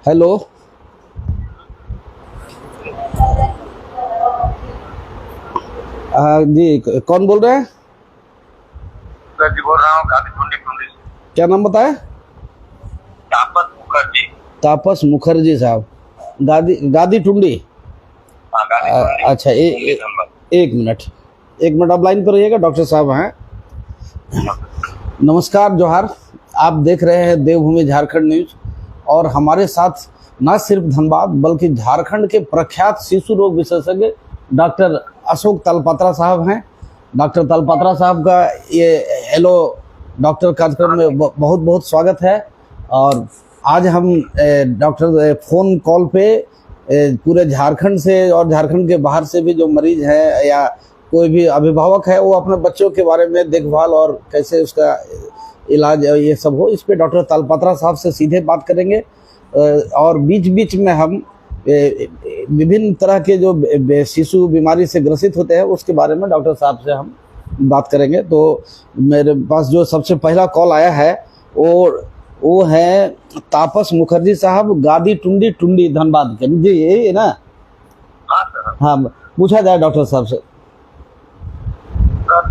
Hello. जी कौन बोल रहे हैं? सर जी बोल रहा हूँ गादी टुंडी टुंडी से। क्या नाम बताया? तापस मुखर्जी। तापस मुखर्जी साहब, गादी गादी टुंडी। हाँ गादी टुंडी। अच्छा एक मिनट आप लाइन पर रहिएगा। डॉक्टर साहब हैं। नमस्कार, जोहार। आप देख रहे हैं देवभूमि झारखंड न्यूज और हमारे साथ न सिर्फ धनबाद बल्कि झारखंड के प्रख्यात शिशु रोग विशेषज्ञ डॉक्टर अशोक तलपत्रा साहब हैं। डॉक्टर तलपत्रा साहब का ये हेलो डॉक्टर कार्यक्रम में बहुत बहुत स्वागत है। और आज हम डॉक्टर फ़ोन कॉल पे पूरे झारखंड से और झारखंड के बाहर से भी जो मरीज है या कोई भी अभिभावक है वो अपने बच्चों के बारे में देखभाल और कैसे उसका इलाज ये सब हो, इस पे डॉक्टर तलपत्रा साहब से सीधे बात करेंगे। और बीच बीच में हम विभिन्न तरह के जो शिशु बीमारी से ग्रसित होते हैं उसके बारे में डॉक्टर साहब से हम बात करेंगे। तो मेरे पास जो सबसे पहला कॉल आया है वो है तापस मुखर्जी साहब, गादी टुंडी टुंडी धनबाद के। जी यही है ना? हाँ सर। हाँ, पूछा जाए डॉक्टर साहब से। Good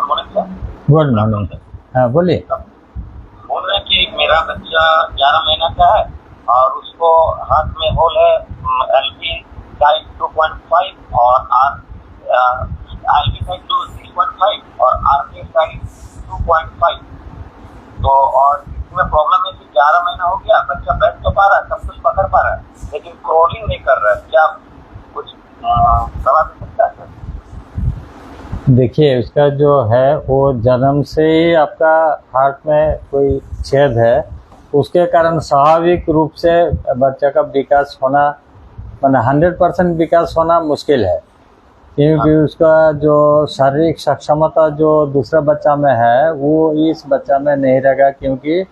morning sir. Good morning. हाँ बोलिए। बोल रहे हैं कि मेरा बच्चा 11 महीना का है और उसको हाथ में होल है, एलबी साइज 2.5 और एलबी साइज 6.5 और आरके साइज 2.5। तो और इसमें प्रॉब्लम है कि 11 महीना हो गया, बच्चा बैठ तो पा रहा है, सब कुछ पकड़ पा रहा है, लेकिन क्रॉलिंग नहीं कर रहा है। क्या कुछ दवा दे सकता है सर? देखिए, उसका जो है वो जन्म से ही आपका हार्ट में कोई छेद है, उसके कारण स्वाभाविक रूप से बच्चे का विकास होना माने 100% विकास होना मुश्किल है, क्योंकि उसका जो शारीरिक सक्षमता जो दूसरा बच्चा में है वो इस बच्चा में नहीं रहेगा, क्योंकि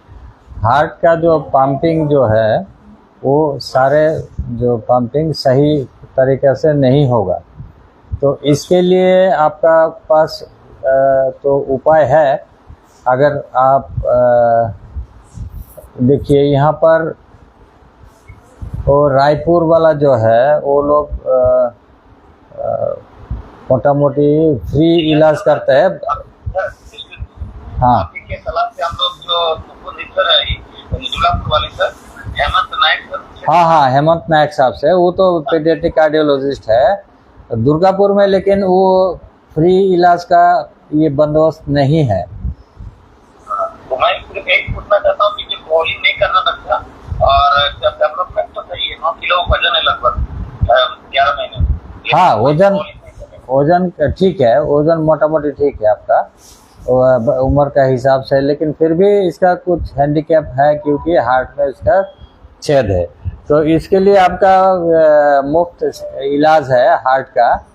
हार्ट का जो पंपिंग जो है वो सारे जो पंपिंग सही तरीके से नहीं होगा। तो इसके लिए आपका पास तो उपाय है। अगर आप देखिए यहाँ पर वो रायपुर वाला जो है वो लोग मोटा मोटी फ्री इलाज करते हैं। हाँ के सलाह से हम लोग जो दुर्गापुर वाले सर हेमंत नायक सर। हाँ हेमंत नायक साहब से, वो तो पीडियाट्रिक कार्डियोलॉजिस्ट है दुर्गापुर में, लेकिन वो फ्री इलाज का ये बंदोबस्त नहीं है। तो मैं सिर्फ एक पूछना चाहता हूँ कि क्रॉलिंग नहीं करना बच्चा और जब डेवलपमेंट तो सही है, 9 किलो वजन है लगभग 11 महीने। हाँ वजन ठीक है, वजन मोटा मोटी ठीक है आपका उम्र का हिसाब से, लेकिन फिर भी इसका कुछ हैंडीकैप है क्योंकि हार्ट में इसका छेद है। तो इसके लिए आपका मुफ्त इलाज है हार्ट का,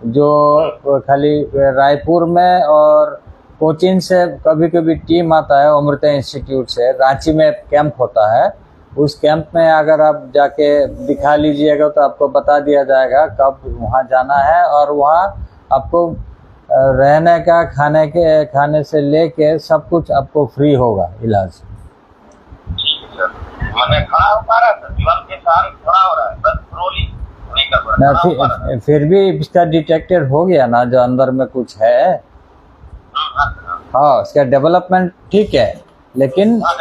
जो खाली रायपुर में और कोचीन से कभी कभी टीम आता है, अमृता इंस्टीट्यूट से रांची में कैंप होता है। उस कैंप में अगर आप जाके दिखा लीजिएगा तो आपको बता दिया जाएगा कब वहाँ जाना है, और वहाँ आपको रहने का खाने से लेके सब कुछ आपको फ्री होगा इलाज। मैंने खड़ा हो पा रहा था, दीवार के साथ खड़ा हो रहा है, बस क्रॉलिंग नहीं कर पा रहा। फिर भी इसका डिटेक्टेड हो गया ना जो अंदर में कुछ है। हाँ इसका डेवलपमेंट ठीक है, लेकिन हाँ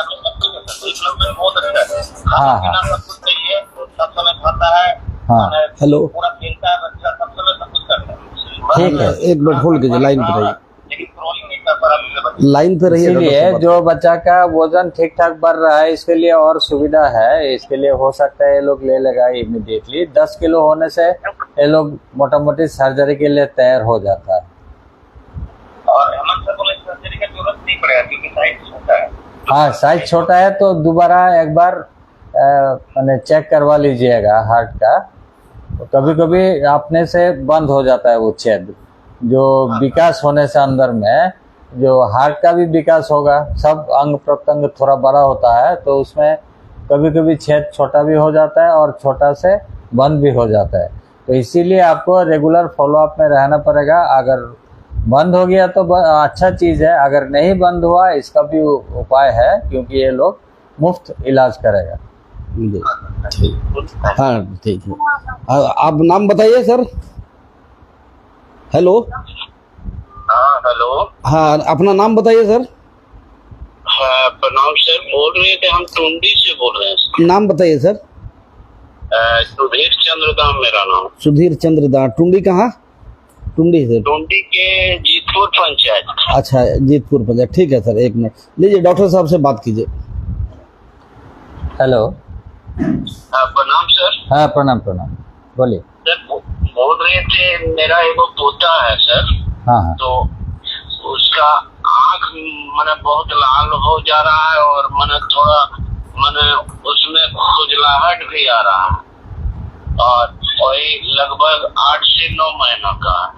सब समय खाता है। हाँ हेलो, पूरा खेलता है बच्चा, सब समय सब कुछ करता है। ठीक है, एक मिनट होल्ड कीजिए, लाइन पर रहिए। लेकिन क्रॉलिंग नहीं कर पा रहा मेरे बच्चा। लाइन पे रहिए। इसीलिए जो बच्चा का वजन ठीक ठाक बढ़ रहा है इसके लिए और सुविधा है। इसके लिए हो सकता है ये लोग ले लेगा इमीडिएटली। 10 किलो होने से ये लोग मोटा मोटी सर्जरी के लिए तैयार हो जाता है। और हेमंत सर बोले सर्जरी की जरूरत नहीं पड़ेगा क्योंकि साइज छोटा है। हाँ साइज छोटा है तो दोबारा एक बार मैंने चेक करवा लीजिएगा हार्ट का। तो कभी कभी अपने से बंद हो जाता है वो छेद, जो विकास होने से अंदर में जो हार्ट का भी विकास होगा, सब अंग प्रत्यंग थोड़ा बड़ा होता है, तो उसमें कभी कभी छेद छोटा भी हो जाता है और छोटा से बंद भी हो जाता है। तो इसीलिए आपको रेगुलर फॉलोअप में रहना पड़ेगा। अगर बंद हो गया तो अच्छा चीज़ है, अगर नहीं बंद हुआ इसका भी उपाय है, क्योंकि ये लोग मुफ्त इलाज करेगा। जी ठीक। हाँ ठीक है। आप नाम बताइए सर। हेलो। हाँ हेलो। हाँ अपना नाम बताइए सर। हाँ प्रणाम सर, बोल रहे थे हम टुंडी से बोल रहे हैं सर। नाम बताइए सर। सुधीर चंद्र दाम मेरा नाम। सुधीर चंद्र दास। टुंडी कहाँ? टुंडी से? टुंडी के जीतपुर पंचायत। अच्छा जीतपुर पंचायत। ठीक है सर, एक मिनट लीजिए, डॉक्टर साहब से बात कीजिए। हेलो। प्रणाम सर। हाँ प्रणाम प्रणाम, बोलिए। सर बोल रहे थे मेरा एगो पोता है सर। हाँ हाँ। तो उसका आँख मने बहुत लाल हो जा रहा है और मने थोड़ा मने उसमें खुजलाहट भी आ रहा है और वही लगभग 8 से 9 महीनों का है।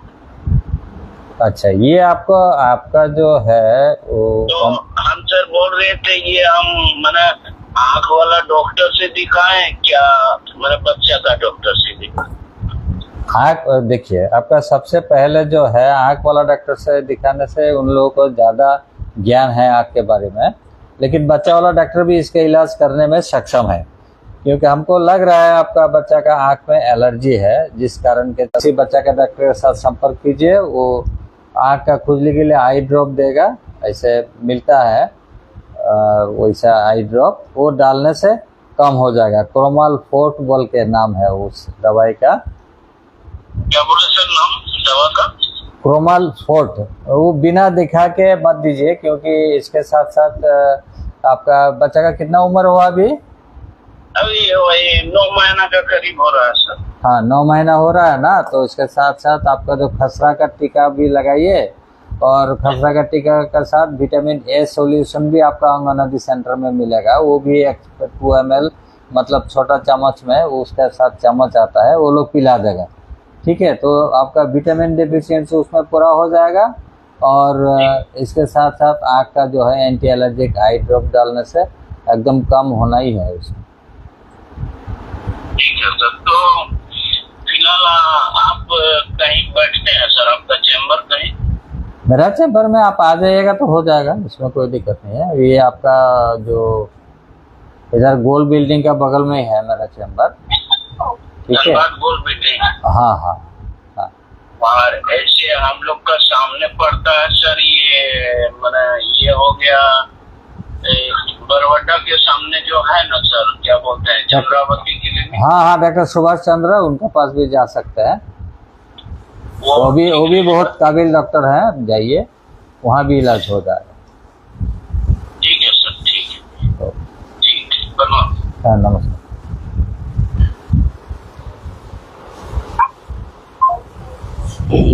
अच्छा, ये आपको आपका जो है वो तो हम सर बोल रहे थे ये हम मने आँख वाला डॉक्टर से दिखाएं क्या मेरे बच्चा का डॉक्टर से दिखाएं? आँख देखिए, आपका सबसे पहले जो है आँख वाला डॉक्टर से दिखाने से उन लोगों को ज़्यादा ज्ञान है आँख के बारे में, लेकिन बच्चा वाला डॉक्टर भी इसका इलाज करने में सक्षम है, क्योंकि हमको लग रहा है आपका बच्चा का आँख में एलर्जी है, जिस कारण के किसी बच्चा के डॉक्टर के साथ संपर्क कीजिए। वो आँख का खुजली के लिए आई ड्रॉप देगा, ऐसे मिलता है वैसा आई ड्रॉप, वो डालने से कम हो जाएगा। क्रोमाल फोर्ट बोल के नाम है उस दवाई का। क्या बोले सर नाम दवा का? क्रोमाल फोर्ट। वो बिना दिखा के मत दीजिए, क्योंकि इसके साथ साथ आपका बच्चा का कितना उम्र हुआ अभी? अभी वही 9 महीना का करीब हो रहा है सर। हाँ 9 महीना हो रहा है ना, तो इसके साथ साथ आपका जो खसरा का टीका भी लगाइए, और खसरा का टीका के साथ विटामिन ए सॉल्यूशन भी आपका अंगनवाड़ी सेंटर में मिलेगा। वो भी 2 ml मतलब छोटा चम्मच में उसके साथ चम्मच आता है, वो लोग पिला देगा। ठीक है, तो आपका विटामिन डेफिशिएंसी उसमें पूरा हो जाएगा, और इसके साथ साथ आँख का जो है एंटी एलर्जिक आई ड्रॉप डालने से एकदम कम होना ही है उसमें। ठीक है सर। तो फिलहाल आप कहीं बैठते हैं सर? आपका चैम्बर कहीं? मेरा चैम्बर में आप आ जाइएगा तो हो जाएगा, इसमें कोई दिक्कत नहीं है। ये आपका जो इधर गोल बिल्डिंग का बगल में ही है मेरा चैम्बर। ठीक है, गोल बिल्डिंग। हाँ हाँ हाँ। और ऐसे हम लोग का सामने पड़ता है सर, ये मैंने ये हो गया बरवाडा के सामने जो है ना सर, क्या बोलते हैं, चंद्रावती क्लिनिक। हाँ हाँ, डॉक्टर सुभाष चंद्र, उनके पास भी जा सकते हैं। वो भी बहुत काबिल डॉक्टर हैं, जाइए, वहाँ भी इलाज हो जाएगा। ठीक है सर, ठीक है। ठीक है, धन्यवाद। हाँ नमस्कार।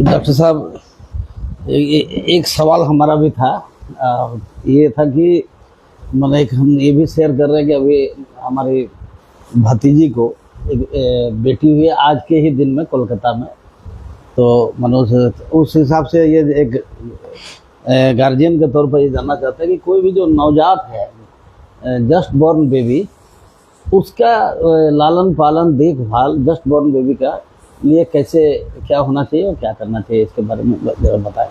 डॉक्टर साहब एक सवाल हमारा भी था। ये था कि मतलब एक हम ये भी शेयर कर रहे हैं कि अभी हमारी भतीजी को एक बेटी हुई है आज के ही दिन में कोलकाता में। तो मतलब उस हिसाब से ये एक गार्जियन के तौर पर ये जानना चाहते हैं कि कोई भी जो नवजात है, जस्ट बॉर्न बेबी, उसका लालन पालन देखभाल जस्ट बॉर्न बेबी का लिए कैसे क्या होना चाहिए और क्या करना चाहिए, इसके बारे में बताएं।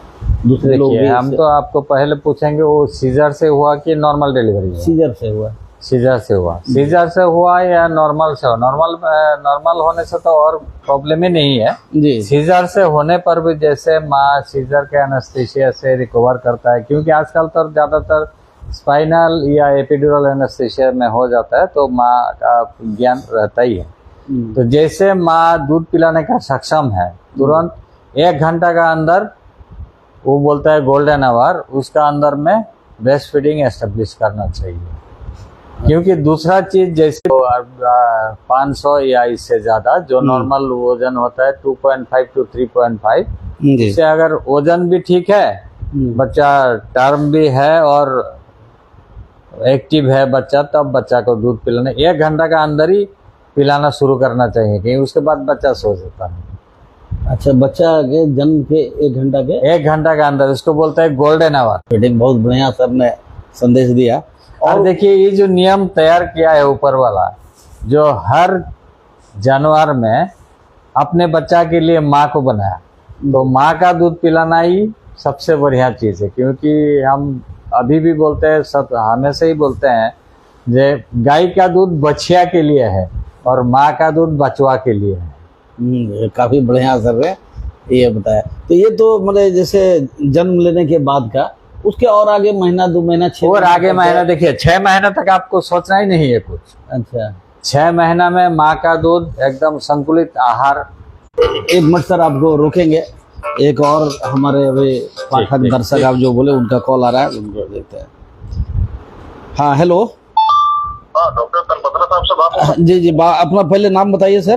दूसरे लोग भी हम तो आपको पहले पूछेंगे वो सीजर से हुआ कि नॉर्मल डिलीवरी हुआ? सीजर से हुआ। सीजर से हुआ। सीजर से हुआ या नॉर्मल से हुआ? नॉर्मल होने से तो और प्रॉब्लम ही नहीं है जी। सीजर से होने पर भी जैसे माँ सीजर के एनेस्थीसिया से रिकवर करता है, क्योंकि आजकल तो ज़्यादातर स्पाइनल या एपिड्यूरल एनेस्थीसिया में हो जाता है, तो माँ का ज्ञान रहता ही है। तो जैसे माँ दूध पिलाने का सक्षम है, तुरंत 1 घंटा का अंदर, वो बोलता है गोल्डन आवर, उसका अंदर में ब्रेस्ट फीडिंग एस्टेब्लिश करना चाहिए। क्योंकि दूसरा चीज जैसे 500 या इससे ज्यादा जो नॉर्मल वजन होता है 2.5 to 3.5, इससे अगर वजन भी ठीक है, बच्चा टर्म भी है और एक्टिव है बच्चा, तब बच्चा को दूध पिलाने 1 घंटा का अंदर ही पिलाना शुरू करना चाहिए, क्योंकि उसके बाद बच्चा सो जाता है। अच्छा, बच्चा के जन्म के 1 घंटा का अंदर, इसको बोलते हैं गोल्डन आवर। फीडिंग। बहुत बढ़िया सर ने संदेश दिया। और देखिए ये जो नियम तैयार किया है ऊपर वाला, जो हर जानवर में अपने बच्चा के लिए माँ को बनाया, तो माँ का दूध पिलाना ही सबसे बढ़िया चीज़ है। क्योंकि हम अभी भी बोलते हैं, सब हमेशा ही बोलते हैं जे गाय का दूध बछिया के लिए है और माँ का दूध बचवा के लिए है। काफी बढ़िया सर है, ये बताया। तो ये तो मतलब जैसे जन्म लेने के बाद का, उसके और आगे महीना 2 महीना 6 और आगे महीना देखिए 6 महीना तक आपको सोचना ही नहीं है कुछ। अच्छा, 6 महीना में माँ का दूध एकदम संतुलित आहार। 1 मिनट सर आपको रोकेंगे, एक और हमारे अभी पाठक ठीक, दर्शक आप जो बोले उनका कॉल आ रहा है, उनको देखते हैं। हाँ हेलो। हाँ, डॉक्टर तलपत्रा साहब से बात है? जी जी, अपना पहले नाम बताइए सर।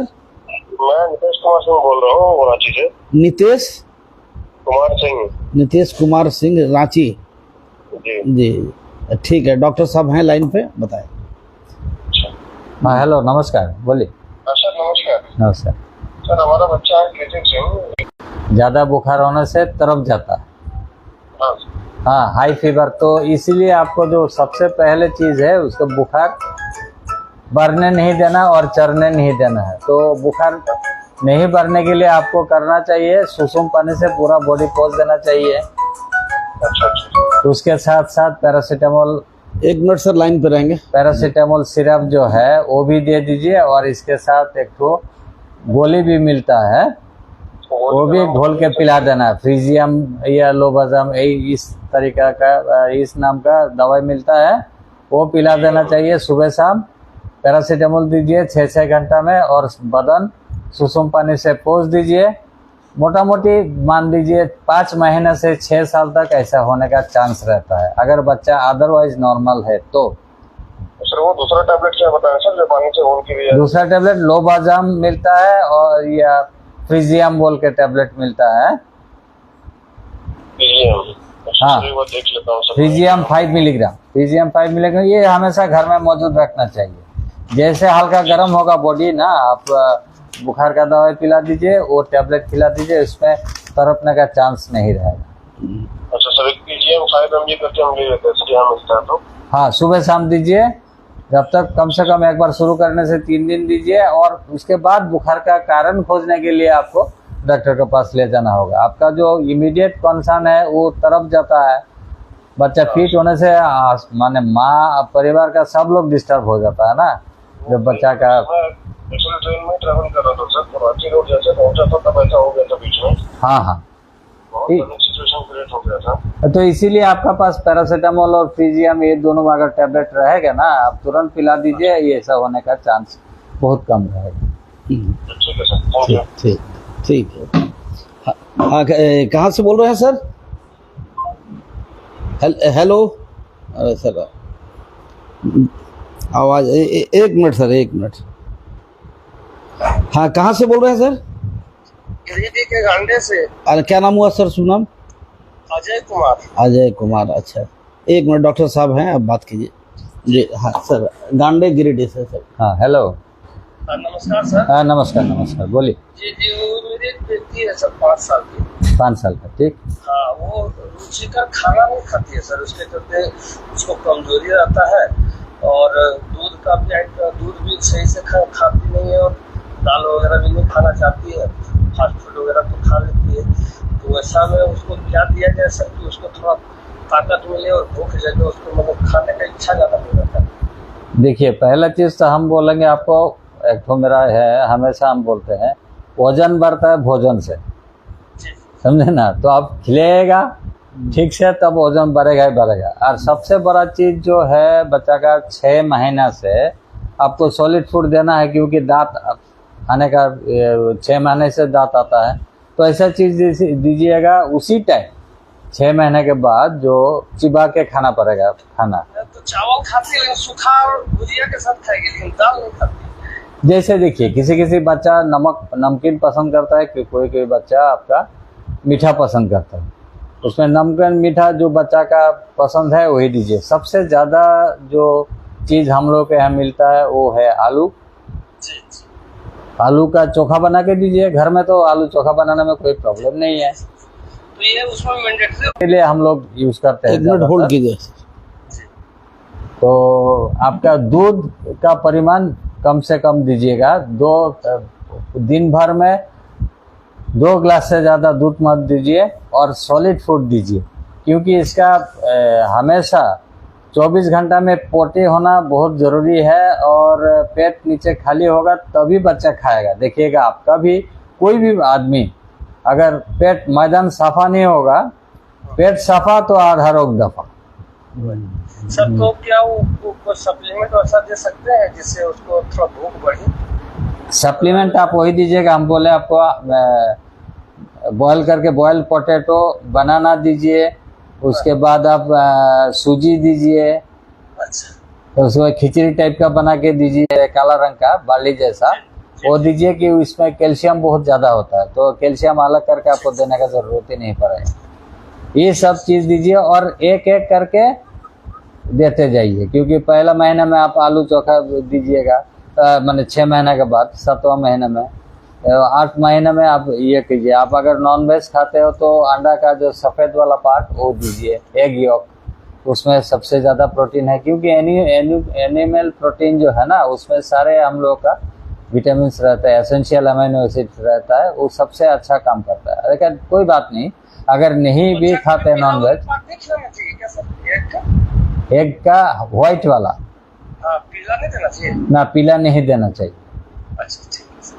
मैं नितेश कुमार सिंह बोल रहा हूँ रांची से। नितेश कुमार सिंह रांची। जी जी ठीक है, डॉक्टर साहब हैं लाइन पे, बताएं। हाँ हेलो, नमस्कार, बोलिए। सर नमस्कार। नमस्कार। सर हमारा बच्चा है कृतिक सिंह। ज़्यादा बुखार होने से तरफ जाता है। हाँ हाँ, हाई फीवर। तो इसीलिए आपको जो सबसे पहले चीज़ है उसको बुखार बढ़ने नहीं देना और चढ़ने नहीं देना है। तो बुखार नहीं बढ़ने के लिए आपको करना चाहिए, सुसुम पानी से पूरा बॉडी पोंछ देना चाहिए। अच्छा अच्छा। उसके साथ साथ पैरासीटामोल, 1 मिनट सर लाइन पे रहेंगे। पैरासीटामोल सिरप जो है वो भी दे दीजिए, और इसके साथ एक तो गोली भी मिलता है, वो भी घोल के पिला देना। फ्रीजियम या लोबाजाम, इस तरीका का, इस नाम का दवाई मिलता है, वो पिला देना चाहिए सुबह शाम। पैरासीटामोल दीजिए 6-6 घंटा में, और बदन सुसुम पानी से पोंछ दीजिए। मोटा मोटी मान लीजिए 5 महीने से 6 साल तक ऐसा होने का चांस रहता है, अगर बच्चा अदरवाइज नॉर्मल है तो। सर वो दूसरा टैबलेट क्या बताया सर, जो पानी से घोल के भी है? दूसरा टैबलेट लोबाजाम मिलता है, और या फ्रीजियम बोल के टैबलेट मिलता है। हाँ, देख लेता हूँ सर। फ्रीजियम 5 मिलीग्राम, फ्रीजियम 5 मिलीग्राम ये हमेशा घर में मौजूद रखना चाहिए। जैसे हल्का गर्म होगा बॉडी ना, आप बुखार का दवाई पिला दीजिए, वो टैबलेट खिला दीजिए, उसमें तरपने का चांस नहीं रहेगा। अच्छा सर, एक फ्रीजियम 5 mg करके हम ले लेते हैं सर, यहाँ मिलता है तो? हाँ, सुबह शाम दीजिए, जब तक कम से कम एक बार शुरू करने से 3 दिन दीजिए, और उसके बाद बुखार का कारण खोजने के लिए आपको डॉक्टर के पास ले जाना होगा। आपका जो इमीडिएट कंसर्न है वो तरफ जाता है, बच्चा फिट होने से माने माँ परिवार का सब लोग डिस्टर्ब हो जाता है ना, जब बच्चा का। एक्चुअली ट्रेन में ट्रैवल कर रहा था सर, तो रांची रोड जैसे पहुंचा था तब ऐसा हो गया था बीच में। हाँ हाँ, सिचुएशन क्रिएट हो गया था। तो इसीलिए आपका पास पैरासीटामोल और फ्रीजियम ये दोनों अगर टैबलेट रहेगा ना, आप तुरंत पिला दीजिए, ये ऐसा होने का चांस बहुत कम रहेगा। ठीक है सर, थैंक यू। ठीक ठीक है। हाँ, कहाँ से बोल रहे हैं सर? हेलो। अरे सर आवाज 1 मिनट सर, 1 मिनट। हाँ, कहाँ से बोल रहे हैं सर? गिरिडीह के गांडे से। अरे क्या नाम हुआ सर, शुभ नाम? अजय कुमार। अजय कुमार, अच्छा 1 मिनट, डॉक्टर साहब हैं, आप बात कीजिए। जी हाँ सर, गांडे गिरिडीह से सर। हाँ हेलो। नमस्कार सर। हाँ नमस्कार नमस्कार, बोलिए। जी जी, वो मेरी एक बेटी है सर, 5 साल की। 5 साल का, ठीक। हाँ, वो रुचिकर खाना नहीं खाती है सर, उसके चलते उसको कमजोरी रहता है, और दूध का भी दूध भी सही से खाती नहीं है, और दाल वगैरह भी नहीं खाना चाहती है, फास्ट फूड वगैरह तो खा लेती है। तो ऐसा में उसको क्या दिया जाए सर कि उसको थोड़ा ताकत मिले और भूख जगे, उसको मतलब खाने का इच्छा ज़्यादा नहीं रहता है। देखिए, पहला चीज़ तो हम बोलेंगे आपको, एक तो मेरा है, हमेशा हम बोलते हैं वजन बढ़ता है भोजन से, समझे ना। तो आप खिलाएगा ठीक से तब वजन बढ़ेगा ही बढ़ेगा। और सबसे बड़ा चीज़ जो है, बच्चा का 6 महीना से आपको सॉलिड फूड देना है, क्योंकि दांत आने का 6 महीने से दांत आता है। तो ऐसा चीज़ दीजिएगा उसी टाइम 6 महीने के बाद, जो चिबा के खाना पड़ेगा खाना। तो चावल खाती है, सूखा और भुजिया के साथ खाएगी, लेकिन दाल नहीं खाती। जैसे देखिए, किसी बच्चा नमकीन पसंद करता है, कि कोई बच्चा आपका मीठा पसंद करता है, उसमें नमकीन मीठा जो बच्चा का पसंद है वही दीजिए। सबसे ज़्यादा जो चीज़ हम लोग के यहाँ मिलता है वो है आलू। आलू का चोखा बना के दीजिए घर में, तो आलू चोखा बनाने में कोई प्रॉब्लम नहीं है। तो ये उसमें मैंडेटरी के लिए हम लोग यूज़ करते हैं। 1 मिनट होल्ड कीजिए। तो आपका दूध का परिमाण कम से कम दीजिएगा। दिन भर में 2 ग्लास से ज़्यादा दूध मत दीजिए, और सॉलिड फूड दीजिए, क्योंकि इसका हमेशा 24 घंटा में पोटी होना बहुत जरूरी है, और पेट नीचे खाली होगा तभी बच्चा खाएगा। देखिएगा आप कभी कोई भी आदमी अगर पेट मैदान साफा नहीं होगा, पेट साफा तो आधा रोग दफा। सर तो क्या वो सप्लीमेंट वैसा दे सकते हैं जिससे उसको थोड़ा भूख बढ़े? सप्लीमेंट आप वही दीजिएगा, हम बोले आपको बॉयल करके, बॉयल पोटैटो, बनाना दीजिए, उसके बाद आप सूजी दीजिए, अच्छा तो उसको खिचड़ी टाइप का बना के दीजिए, काला रंग का बाली जैसा, वो दीजिए कि इसमें कैल्शियम बहुत ज़्यादा होता है, तो कैल्शियम अलग करके आपको देने का ज़रूरत ही नहीं पड़ेगा। ये सब चीज़ दीजिए और एक एक करके देते जाइए, क्योंकि पहला महीने में आप आलू चोखा दीजिएगा, मैंने 6 महीने के बाद 7वां महीने में, 8 महीने में आप ये कीजिए। आप अगर नॉन वेज खाते हो तो अंडा का जो सफ़ेद वाला पार्ट वो दीजिए, एग यॉक, उसमें सबसे ज़्यादा प्रोटीन है, क्योंकि एनिमल प्रोटीन जो है ना उसमें सारे हम लोगों का विटामिन रहता है, एसेंशियल अमीनो एसिड रहता है, वो सबसे अच्छा काम करता है। लेकिन कोई बात नहीं, अगर नहीं भी खाते नॉन वेज, एग का व्हाइट वाला पीला नहीं देना चाहिए ना, पीला नहीं देना चाहिए। अच्छा ठीक है सर,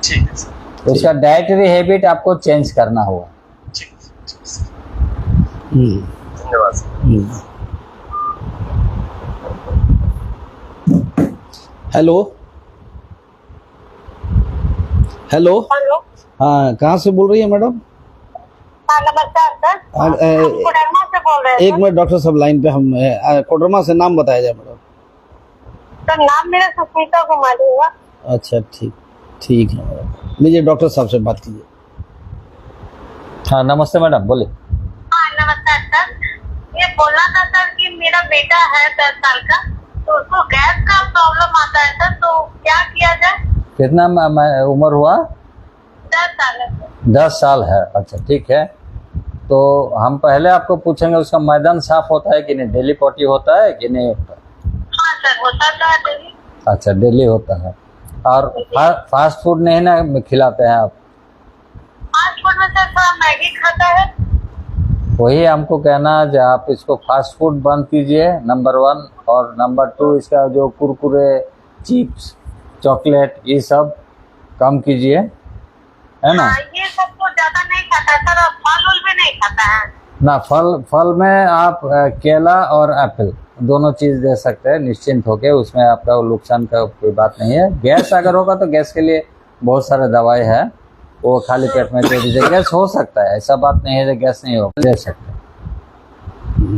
ठीक है सर, उसका डाइटरी हैबिट आपको चेंज करना होगा। ठीक है सर, हम्म, धन्यवाद सर। Hello hello, hello. हाँ कहाँ से बोल रही है मैडम? हाँ नमस्कार सर, हाँ, हम कोडरमा से बोल रहे हैं एक मिनट डॉक्टर साहब लाइन पे, हम कोडरमा से, नाम बताया जाए मैडम। सर। नाम मेरा सुष्मिता कुमारी हुआ। अच्छा ठीक है मैडम, लीजिए डॉक्टर साहब से बात कीजिए। हाँ नमस्ते मैडम, बोलिए। हाँ नमस्कार सर, ये बोलना था सर कि मेरा बेटा है 10 साल का, तो उसको गैस का प्रॉब्लम आता है सर, तो क्या किया जाए? कितना उम्र हुआ? 10 साल है सर। 10 साल है, अच्छा ठीक है। तो हम पहले आपको पूछेंगे उसका मैदान साफ होता है कि नहीं, डेली पोटी होता है कि नहीं होता? हाँ सर होता तो है डेली। अच्छा डेली होता है। और फास्ट फूड नहीं ना खिलाते हैं आप? फास्ट फूड में सर थोड़ा मैगी खाता है। वही हमको कहना है, आप इसको फास्ट फूड बंद कीजिए, नंबर 1, और नंबर 2 इसका जो कुरकुरे, चिप्स, चॉकलेट, ये सब कम कीजिए, है ना? हाँ, ये सब तो ज्यादा नहीं खाता सर, और फल उल भी नहीं खाता है ना, फल में आप केला और एप्पल दोनों चीज दे सकते हैं निश्चिंत होके, उसमें आपका नुकसान का कोई बात नहीं है। गैस अगर होगा तो गैस के लिए बहुत सारे दवाई है, वो खाली पेट में दे दीजिए। गैस हो सकता है, ऐसा बात नहीं है कि गैस नहीं होगा, दे सकते हैं।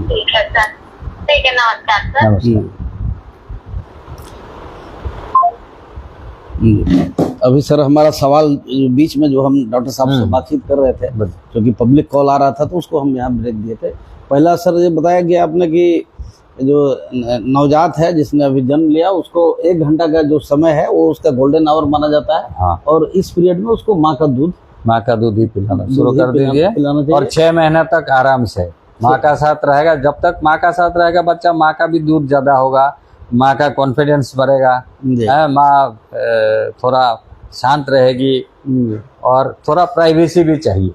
ठीक है सर, ठीक है, नमस्कार सर। नमस्कार। अभी सर हमारा सवाल बीच में जो हम डॉक्टर साहब से बातचीत कर रहे थे, क्योंकि पब्लिक कॉल आ रहा था तो उसको हम यहाँ ब्रेक दिए थे। पहला सर ये बताया गया आपने कि जो नवजात है जिसने अभी जन्म लिया, उसको 1 घंटा का जो समय है वो उसका गोल्डन आवर माना जाता है। हाँ। और इस पीरियड में उसको माँ का दूध ही पिलाना शुरू कर दीजिए, पिलाना चाहिए। और 6 महीने तक आराम से माँ का साथ रहेगा। जब तक माँ का साथ रहेगा बच्चा, माँ का भी दूध ज्यादा होगा, माँ का कॉन्फिडेंस बढ़ेगा, माँ थोड़ा शांत रहेगी, और थोड़ा प्राइवेसी भी चाहिए,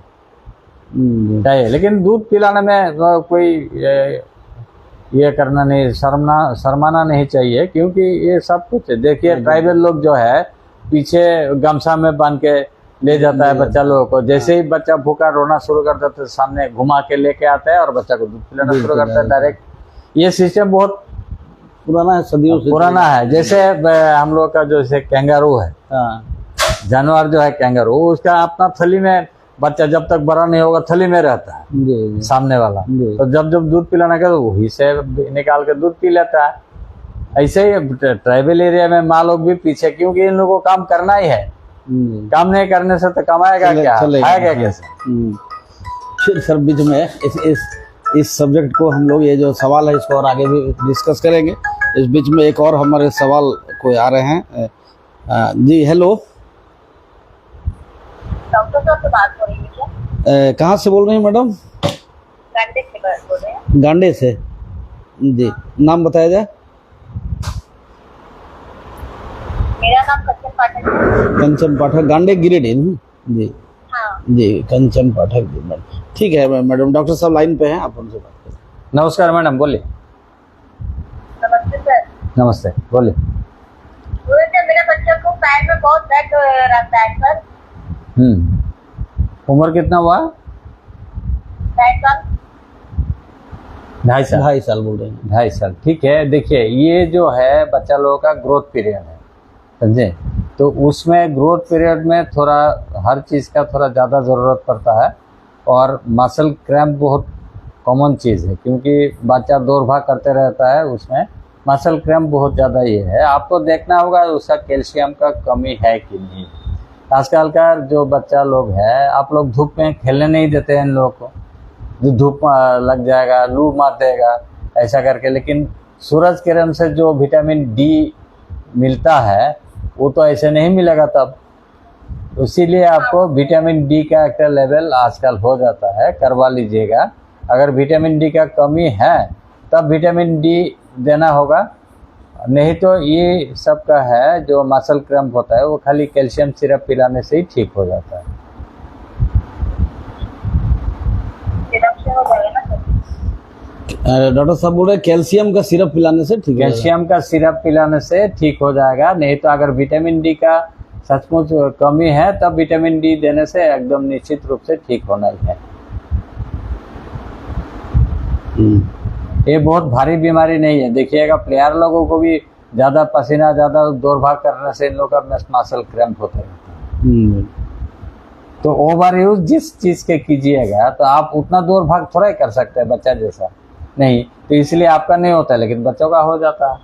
लेकिन दूध पिलाने में कोई ये करना नहीं, शर्माना नहीं चाहिए, क्योंकि ये सब कुछ देखिए ट्राइबल लोग जो है पीछे गमछा में बांध के ले जाता है बच्चा लोगों को। जैसे ही बच्चा भूखा रोना शुरू कर देता है, सामने घुमा के लेके आता है और बच्चा को दूध पिलाना शुरू करता है डायरेक्ट। ये सिस्टम बहुत पुराना है, सदियों से पुराना है। जैसे हम लोग का जो कैंगारू है, जानवर जो है कैंगारू, उसका अपना थैली में, बच्चा जब तक बड़ा नहीं होगा थैली में रहता है, जी। सामने वाला, तो जब दूध पिलाने का तो वही से निकाल के दूध पी लेता है। ऐसे ही ट्राइबल एरिया में माँ लोग भी पीछे, क्योंकि इन लोगों को काम करना ही है, काम नहीं करने से तो कमाएगा क्या, खाएगा कैसे? फिर सर बीच में इस सब्जेक्ट को हम लोग, ये जो सवाल है इसको और आगे भी डिस्कस करेंगे। इस बीच में एक और हमारे सवाल कोई आ रहे हैं। जी हेलो, डॉक्टर साहब से बात हो रही है क्या? कहाँ से बोल रही हैं मैडम? गांडे से बोल रहे हैं। गांडे से, जी। नाम बताया जाए? मेरा नाम कंचन पाठक है। कंचन पाठक, गांडे गिरिडीह, जी। हाँ। जी कंचन पाठक जी मैडम, ठीक है मैडम। डॉक्टर साहब लाइन पे हैं, आप उनसे बात करें। नमस्कार मैडम, बोलिए। नमस्ते सर। नमस्ते, बोलिए। बोले थे मेरे बच्चे को पैर में बहुत दर्द रहता है सर। उम्र कितना हुआ? 2.5 साल। 2.5 साल। 2.5 साल बोल रहे हैं। 2.5 साल, ठीक है। देखिए, ये जो है बच्चा लोगों का ग्रोथ पीरियड है, समझे। तो उसमें ग्रोथ पीरियड में थोड़ा हर चीज़ का थोड़ा ज़्यादा ज़रूरत पड़ता है, और मसल क्रैम्प बहुत कॉमन चीज़ है, क्योंकि बच्चा दौड़ भाग करते रहता है, उसमें मसल क्रैम्प बहुत ज़्यादा ये है। आपको देखना होगा उसका कैल्शियम का कमी है कि नहीं। आजकल का जो बच्चा लोग है, आप लोग धूप में खेलने नहीं देते हैं इन लोगों को, जो धूप लग जाएगा, लू मार देगा ऐसा करके। लेकिन सूरज किरण से जो विटामिन डी मिलता है वो तो ऐसे नहीं मिलेगा तब। इसीलिए आपको विटामिन डी का एक लेवल आजकल हो जाता है, करवा लीजिएगा। अगर विटामिन डी का कमी है तब विटामिन डी देना होगा, नहीं तो ये सब का है जो मसल क्रैम्प होता है वो खाली कैल्शियम सिरप पिलाने से ही ठीक हो जाता है। हो जाएगा ना सर? डॉक्टर साहब बोल रहे हैं कैल्शियम का सिरप पिलाने से ठीक है। कैल्शियम का सिरप पिलाने से ठीक हो जाएगा, नहीं तो अगर विटामिन डी का सचमुच कमी है तब विटामिन डी देने से एकदम निश्चित रूप से ठीक होना ही है। ये बहुत भारी बीमारी नहीं है। देखिएगा, प्लेयर लोगों को भी ज़्यादा पसीना, ज़्यादा दौड़ भाग करने से इन लोगों का मसल क्रैम्प होता है। तो ओवर यूज जिस चीज़ के कीजिएगा तो आप उतना दौड़ भाग थोड़ा ही कर सकते हैं बच्चा जैसा, नहीं तो इसलिए आपका नहीं होता, लेकिन बच्चों का हो जाता है।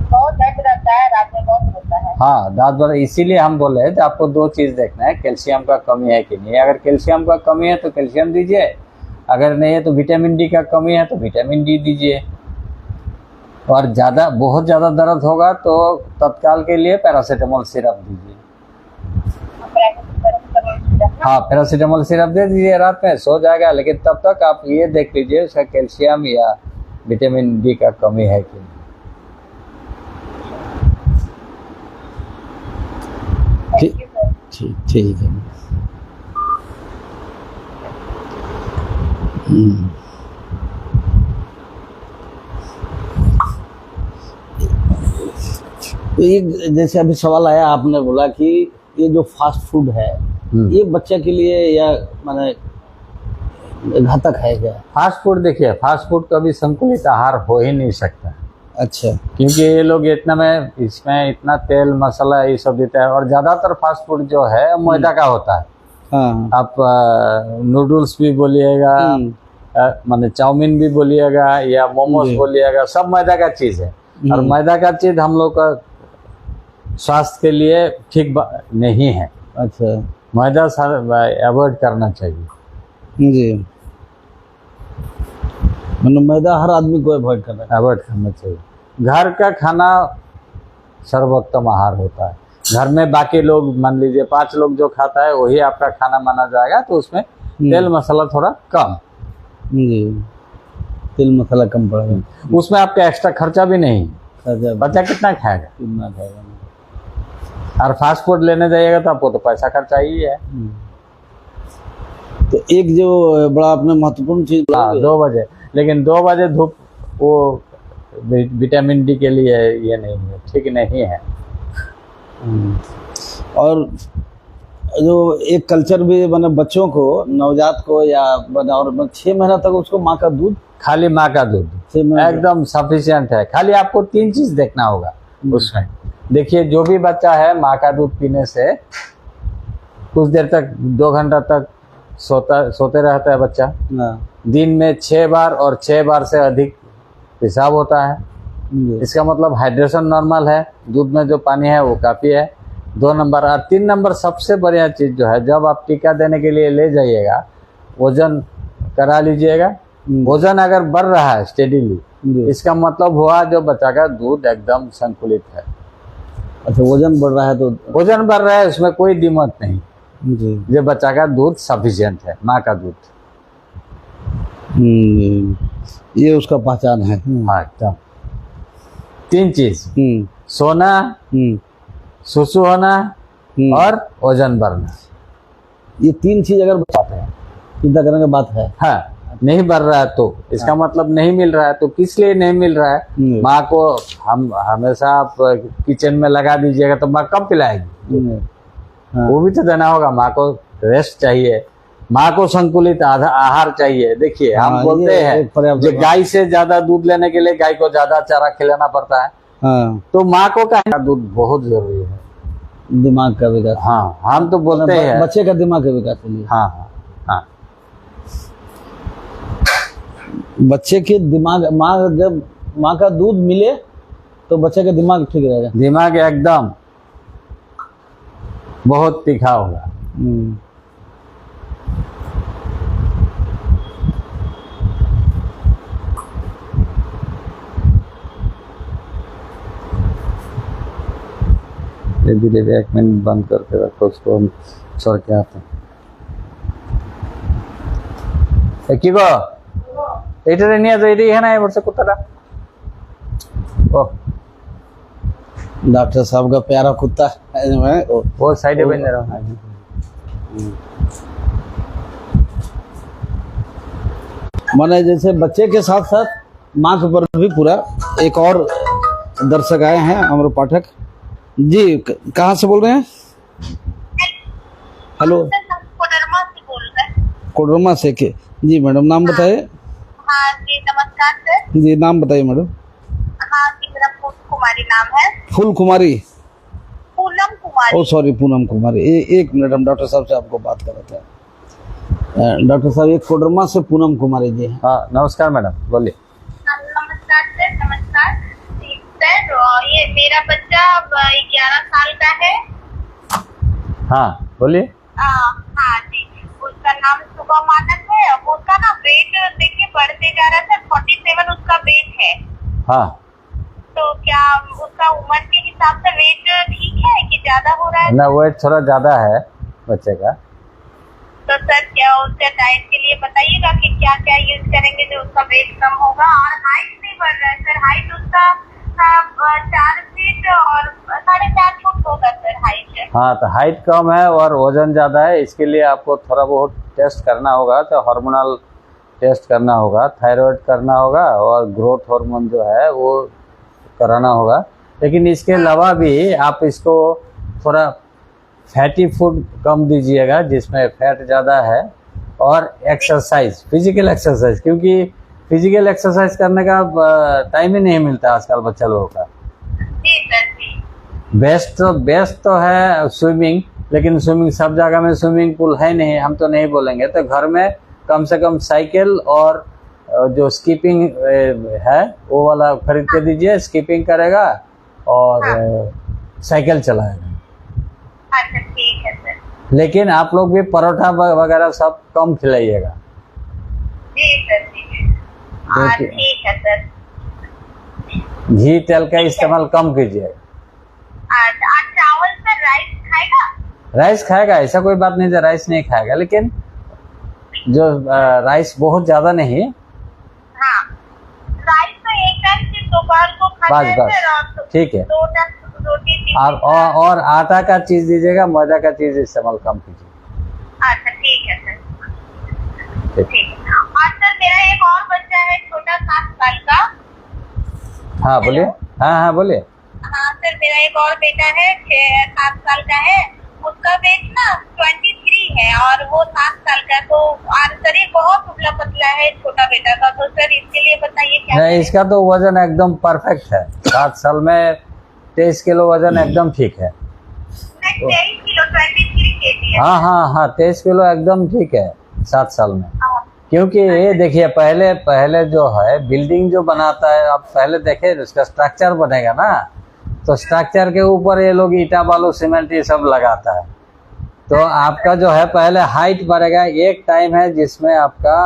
बहुत दर्द रहता है, रात में बहुत होता है। हाँ, दांत दर्द, इसीलिए हम बोले कि आपको 2 चीज़ देखना है, कैल्शियम का कमी है कि नहीं। अगर कैल्शियम का कमी है तो कैल्शियम दीजिए, अगर नहीं है तो विटामिन डी का कमी है तो विटामिन डी दीजिए। और बहुत ज़्यादा दर्द होगा तो तत्काल के लिए पैरासीटामोल सिरप दीजिए। हाँ, पैरासीटामोल सिरप दे दीजिए, रात में सो जाएगा। लेकिन तब तक आप ये देख लीजिए उसका कैल्शियम या विटामिन डी का कमी है कि नहीं। ठीक है। तो ये जैसे अभी सवाल आया, आपने बोला कि ये जो फास्ट फूड है ये बच्चे के लिए या माने घातक है क्या? फास्ट फूड, देखिए फास्ट फूड कभी संतुलित आहार हो ही नहीं सकता। अच्छा। क्योंकि ये लोग इसमें इतना तेल मसाला ये सब देता है, और ज़्यादातर फास्ट फूड जो है मैदा का होता है। हाँ। आप नूडल्स भी बोलिएगा, माने चाउमीन भी बोलिएगा या मोमोज बोलिएगा, सब मैदा का चीज़ है। और मैदा का चीज़ हम लोग का स्वास्थ्य के लिए ठीक नहीं है। अच्छा। मैदा अवॉइड करना चाहिए जी, मतलब मैदा हर आदमी को अवॉइड करना चाहिए। घर का खाना सर्वोत्तम आहार होता है। घर में बाकी लोग, मान लीजिए 5 लोग जो खाता है वही आपका खाना माना जाएगा, तो उसमें तेल मसाला थोड़ा कम। जी, तेल मसाला कम पड़ेगा, उसमें आपका एक्स्ट्रा खर्चा भी नहीं। बच्चा कितना खाएगा? और फास्ट फूड लेने जाइएगा तो आपको तो पैसा खर्चा ही है। तो एक जो बड़ा आपने महत्वपूर्ण चीज, 2 बजे, लेकिन 2 बजे धूप वो विटामिन डी के लिए ये नहीं है, ठीक नहीं है। और जो एक कल्चर भी मैंने बच्चों को, नवजात को या और 6 महीना तक उसको माँ का दूध, खाली माँ का दूध एकदम सफिशिएंट है। खाली आपको 3 चीज देखना होगा उसमें। देखिए, जो भी बच्चा है माँ का दूध पीने से कुछ देर तक, 2 घंटा तक सोते रहता है बच्चा। दिन में 6 बार और 6 बार से अधिक पेशाब होता है। इसका मतलब हाइड्रेशन नॉर्मल है, दूध में जो पानी है वो काफ़ी है। 2 नंबर। और 3 नंबर सबसे बढ़िया चीज़ जो है, जब आप टीका देने के लिए ले जाइएगा वजन करा लीजिएगा। वजन अगर बढ़ रहा है स्टेडीली, इसका मतलब हुआ जो बच्चा का दूध एकदम संतुलित है। अच्छा, वजन बढ़ रहा है तो वजन बढ़ रहा है, उसमें कोई दिक्कत नहीं जी। जो बच्चा का दूध सफिशिएंट है, माँ का दूध। ये उसका पहचान है। हाँ, एकदम। 3 चीज, सोना, सुसु होना और वजन बढ़ना। ये 3 चीज अगर बताते हैं, चिंता करने की बात है। हाँ, नहीं बढ़ रहा है तो इसका मतलब नहीं मिल रहा है। तो किस लिए नहीं मिल रहा है? माँ को हम हमेशा आप किचन में लगा दीजिएगा तो माँ कब पिलाएगी? वो भी तो देना होगा। माँ को रेस्ट चाहिए, माँ को संतुलित आहार चाहिए। देखिए हम बोलते हैं जो गाय से ज्यादा दूध लेने के लिए गाय को ज्यादा चारा खिलाना पड़ता है। तो माँ को का दूध बहुत जरूरी है दिमाग का विकास। हाँ, हम तो बोलते हैं बच्चे का दिमाग का विकास के लिए। हाँ हाँ हाँ, बच्चे के दिमाग, माँ जब माँ का दूध मिले तो बच्चे का दिमाग ठीक रहेगा। दिमाग एकदम बहुत तीखा होगा। धीरे धीरे 1 मिनट बंद करके रखो उसको, हम सर के आते हैं। এইটারে নিয়ে যাই, এটাই এখানে বসে কুত্তাটা। ও डॉक्टर साहब का प्यारा कुत्ता है जो है वो साइड में रहा। माने जैसे बच्चे के साथ साथ माँ के ऊपर भी पूरा। एक और दर्शक आए हैं, अमर पाठक जी, कहाँ से बोल रहे हैं? हेलो, कोडरमा से बोल रहे हैं। कोडरमा से के जी मैडम, नाम बताइए। हाँ जी, नमस्कार सर। जी नाम बताइए मैडम। हाँ जी, मेरा फूल कुमारी नाम है। फूल कुमारी? पूनम कुमारी। ओ सॉरी, पूनम कुमारी। एक मिनट, हम डॉक्टर साहब से आपको बात कर रहे थे। डॉक्टर साहब, ये कोडरमा से पूनम कुमारी जी हैं। हाँ नमस्कार मैडम, बोलिए। नमस्कार सर, नमस्कार सर। ये मेरा बच्चा 11 साल का है। हाँ बोलिए। हाँ जी, उसका नाम सुबह मानस है। उसका ना वेट देखिए बढ़ते जा रहा है सर, 47 उसका वेट है। हाँ, तो क्या उसका उम्र के हिसाब से वेट ठीक है कि ज्यादा हो रहा है? ना वेट थोड़ा ज्यादा है बच्चे का। तो सर क्या उसके डाइट के लिए बताइएगा कि क्या क्या यूज करेंगे जो उसका वेट कम होगा। और हाइट नहीं बढ़ रहा है सर, हाइट उसका 4 फीट और 4.5 फुट होगा सर हाइट। हाँ, तो हाइट कम है और वजन ज्यादा है, इसके लिए आपको थोड़ा बहुत टेस्ट करना होगा। तो हार्मोनल टेस्ट करना होगा, थायराइड करना होगा और ग्रोथ हार्मोन जो है वो कराना होगा। लेकिन इसके अलावा भी आप इसको थोड़ा फैटी फूड कम दीजिएगा जिसमें फैट ज़्यादा है, और एक्सरसाइज, फिजिकल एक्सरसाइज, क्योंकि फिजिकल एक्सरसाइज करने का टाइम ही नहीं मिलता आजकल बच्चा लोगों का। जी सर जी। बेस्ट तो है स्विमिंग, लेकिन स्विमिंग सब जगह में स्विमिंग पूल है नहीं, हम तो नहीं बोलेंगे। तो घर में कम से कम साइकिल और जो स्कीपिंग है वो वाला खरीद के दीजिए, स्कीपिंग करेगा और साइकिल चलाएगा। अच्छा ठीक है सर। लेकिन आप लोग भी परोठा वगैरह सब कम खिलाइएगा। जी सर जी। ठीक है सर। घी तेल का इस्तेमाल कम कीजिएगा। आज चावल सर राइस खाएगा? राइस खाएगा, ऐसा कोई बात नहीं है राइस नहीं खाएगा, लेकिन जो राइस बहुत ज्यादा नहीं। हाँ, राइस तो एक टाइम सिर्फ दोपहर को खाता है सर, और ठीक है। 2 टाइम रोटी। और आटा का चीज दीजिएगा, मैदा का चीज इस्तेमाल कम कीजिए। अच्छा ठीक है सर। ठीक है। और सर मेरा एक और बच्चा है छोटा 7 साल का। हाँ बोलिए। हाँ बोलिए। हाँ सर, मेरा एक और बेटा है 7 साल का है। उसका वेट ना 23 है और वो 7 साल का। तो शरीर बहुत दुबला पतला है छोटा बेटा का। तो सर इसके लिए बताइए क्या? नहीं, इसका तो वजन एकदम परफेक्ट है। 7 साल में 23 किलो वजन एकदम ठीक है। 23 किलो, 23 kg है। हाँ 23 किलो एकदम ठीक है 7 साल में। क्योंकि ये देखिए पहले जो है बिल्डिंग जो बनाता है, आप पहले देखे उसका स्ट्रक्चर बनेगा ना, तो स्ट्रक्चर के ऊपर ये लोग ईटा बालू सीमेंट ये सब लगाता है। तो आपका जो है पहले हाइट बढ़ेगा, एक टाइम है जिसमें आपका